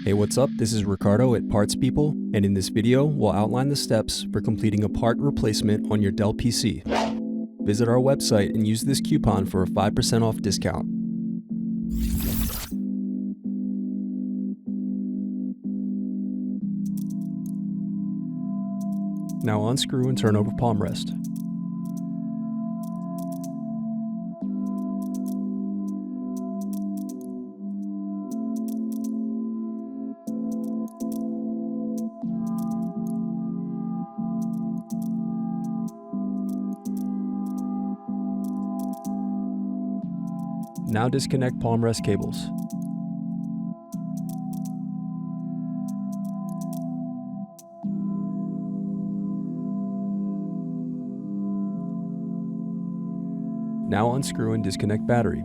Hey, what's up? This is Ricardo at Parts People, and in this video, we'll outline the steps for completing a part replacement on your Dell PC. Visit our website and use this coupon for a 5% off discount. Now unscrew and turn over Palmrest. Now disconnect Palmrest cables. Now unscrew and disconnect battery.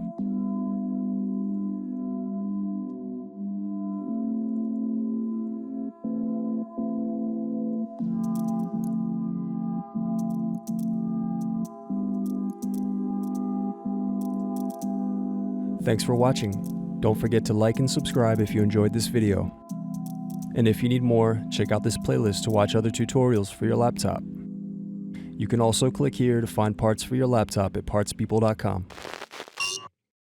Thanks for watching. Don't forget to like and subscribe if you enjoyed this video. And if you need more, check out this playlist to watch other tutorials for your laptop. You can also click here to find parts for your laptop at partspeople.com.